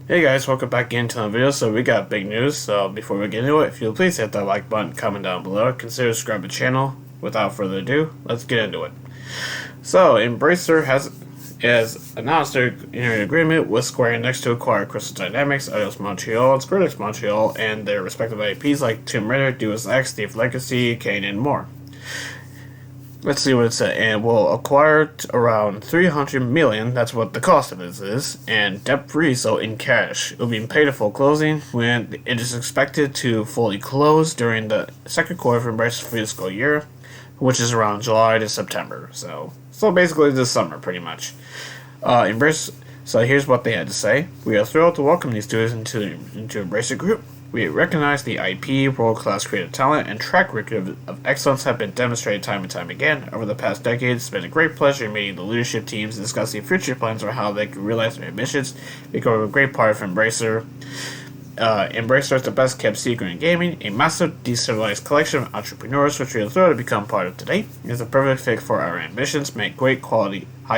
Hey guys, welcome back into the video. So we got big news. So before we get into it, if you'll please hit that like button, comment down below, consider subscribing to the channel. Without further ado, let's get into it. So Embracer has announced their entering agreement with Square Enix to acquire Crystal Dynamics, Eidos Montreal, and Square Enix Montreal, and their respective IPs like Tomb Raider, Deus Ex, Thief Legacy, Kane, and more. Let's see what it said. And will acquire around 300 million. That's what the cost of this is, and debt-free, so in cash. It will be paid at full closing when it is expected to fully close during the second quarter of Embracer's fiscal year, which is around July to September. So basically this summer, pretty much. Embrace. So here's what they had to say. We are thrilled to welcome these studios into Embracer Group. We recognize the IP, world-class creative talent, and track record of excellence have been demonstrated time and time again. Over the past decade, it's been a great pleasure meeting the leadership teams, discussing future plans for how they can realize their ambitions, become a great part of Embracer. Embracer is the best kept secret in gaming, a massive decentralized collection of entrepreneurs which we are thrilled to become part of today. It is a perfect fit for our ambitions, make high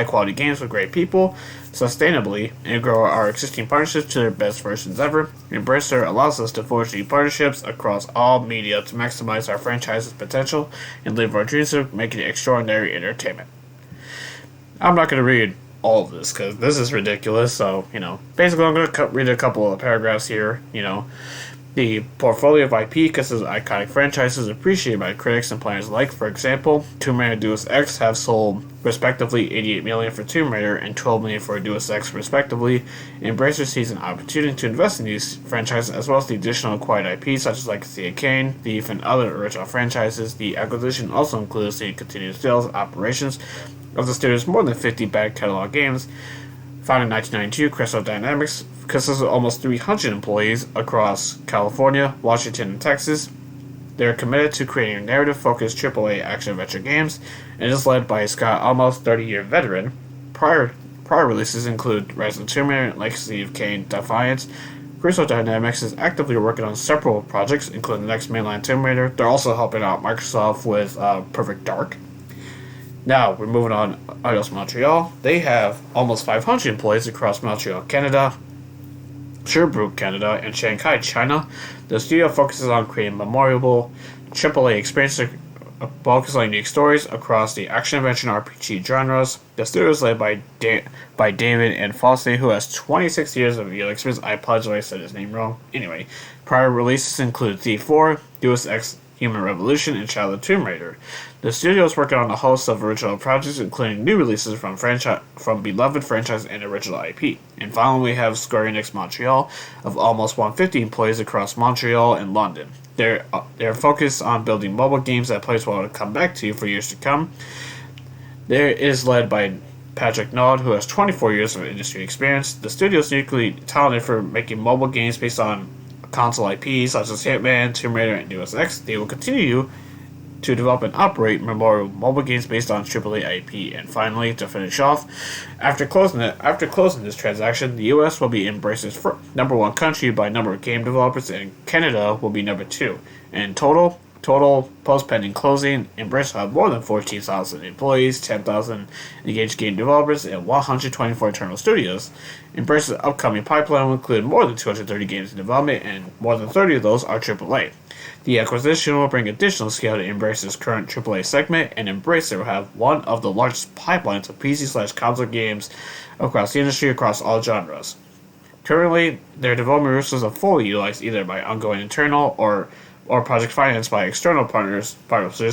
quality games with great people, sustainably, and grow our existing partnerships to their best versions ever. Embracer allows us to forge new partnerships across all media to maximize our franchise's potential and live our dreams of making extraordinary entertainment. I'm not going to read all of this because this is ridiculous. So, basically, I'm going to read a couple of paragraphs here. The portfolio of IP consists of iconic franchises appreciated by critics and players alike. For example, Tomb Raider and Deus Ex have sold respectively 88 million for Tomb Raider and 12 million for Deus Ex respectively. Embracer sees an opportunity to invest in these franchises as well as the additional acquired IP such as Legacy of Kane, Thief, and other original franchises. The acquisition also includes the continued sales operations of the studio's more than 50 back catalog games. Founded in 1992, Crystal Dynamics consists of almost 300 employees across California, Washington, and Texas. They are committed to creating narrative-focused AAA action-adventure games, and is led by a Scott almost 30-year veteran. Prior releases include Rise of the Tomb Raider, Legacy of Kane, Defiance. Crystal Dynamics is actively working on several projects, including the next mainline Tomb Raider. They're also helping out Microsoft with Perfect Dark. Now, we're moving on Eidos Montreal. They have almost 500 employees across Montreal, Canada, Sherbrooke, Canada, and Shanghai, China. The studio focuses on creating memorable AAA experiences, focusing on unique stories across the action-adventure and RPG genres. The studio is led by David and Fosse, who has 26 years of field experience. I apologize, I said his name wrong. Anyway, prior releases include Thief 4, Deus Ex Human Revolution, and Shadow of the Tomb Raider. The studio is working on a host of original projects, including new releases from beloved franchise and original IP. And finally, we have Square Enix Montreal, of almost 150 employees across Montreal and London. They're focused on building mobile games that players will come back to for years to come. It is led by Patrick Nod, who has 24 years of industry experience. The studio is uniquely talented for making mobile games based on console IPs such as Hitman, Tomb Raider, and Deus Ex. They will continue to develop and operate memorable mobile games based on AAA IP. And finally, to finish off, after closing this transaction, the U.S. will be Embracer's number one country by number of game developers, and Canada will be number two. And total post-pending closing, Embracer will have more than 14,000 employees, 10,000 engaged game developers, and 124 internal studios. Embracer's upcoming pipeline will include more than 230 games in development, and more than 30 of those are AAA. The acquisition will bring additional scale to Embracer's current AAA segment, and Embracer will have one of the largest pipelines of PC/console games across the industry across all genres. Currently, their development resources are fully utilized either by ongoing internal or project financed by external partners,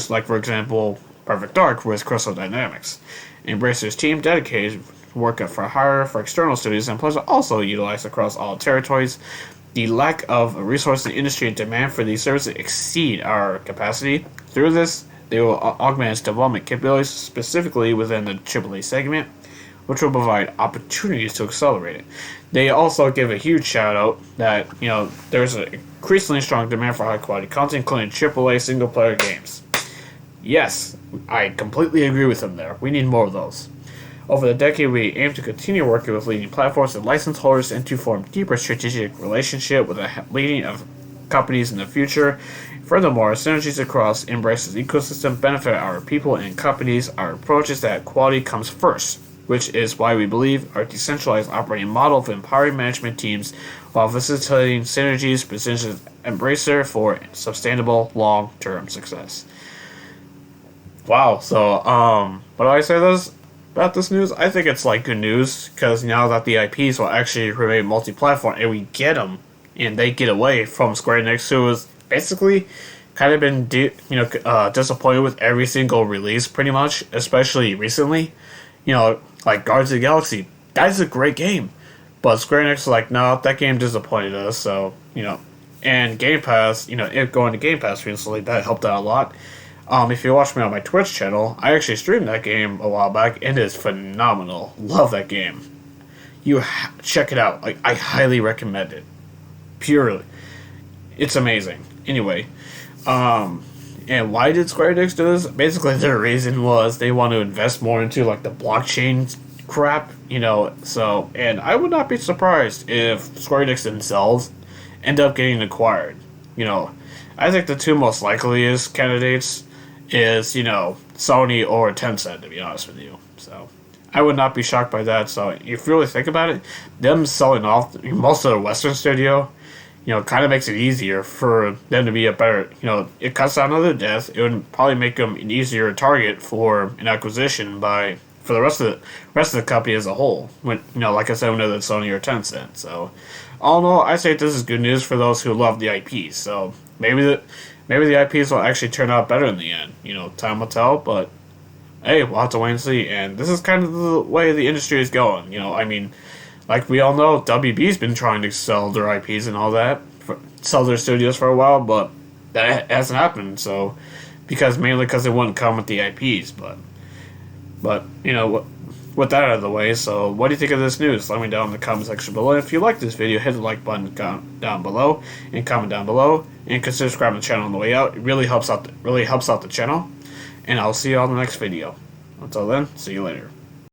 like, for example, Perfect Dark with Crystal Dynamics. Embracer's team dedicated work for hire for external studios and plus also utilized across all territories. The lack of resources in the industry and demand for these services exceed our capacity. Through this, they will augment its development capabilities specifically within the AAA segment, which will provide opportunities to accelerate it. They also give a huge shout out that, there's an increasingly strong demand for high quality content, including AAA single player games. Yes, I completely agree with them there. We need more of those. Over the decade, we aim to continue working with leading platforms and license holders and to form deeper strategic relationship with the leading of companies in the future. Furthermore, synergies across Embracer's ecosystem benefit our people and companies. Our approach is that quality comes first. which is why we believe our decentralized operating model of empowering management teams while facilitating synergies positions Embracer for sustainable long-term success. Wow, so, what do I say about this news? I think it's like good news, because now that the IPs will actually remain multi-platform, and we get them, and they get away from Square Enix, who has basically kind of been, disappointed with every single release, pretty much, especially recently. Like Guardians of the Galaxy, that's a great game, but Square Enix is like, no, that game disappointed us, so, and Game Pass, it going to Game Pass recently, that helped out a lot. If you watch me on my Twitch channel, I actually streamed that game a while back, and it is phenomenal. Love that game. Check it out. Like, I highly recommend it. Purely. It's amazing. Anyway, and why did Square Enix do this? Basically, their reason was they want to invest more into, like, the blockchain crap, so, and I would not be surprised if Square Enix themselves end up getting acquired. I think the two most likeliest candidates is, Sony or Tencent, to be honest with you. So, I would not be shocked by that. So, if you really think about it, them selling off most of the Western studio, kind of makes it easier for them to be a better, it cuts down on their death. It would probably make them an easier target for an acquisition for the rest of the company as a whole. When, like I said, whether it's Sony or Tencent. So, all in all, I say this is good news for those who love the IPs. So, maybe the IPs will actually turn out better in the end. Time will tell, but hey, we'll have to wait and see. And this is kind of the way the industry is going. Like we all know, WB's been trying to sell their IPs and all that, sell their studios for a while, but that hasn't happened. So, mainly because it wouldn't come with the IPs, but with that out of the way, so what do you think of this news? Let me know in the comment section below. And if you like this video, hit the like button down below and comment down below, and consider subscribing to the channel on the way out. It really helps out the channel, and I'll see you on the next video. Until then, see you later.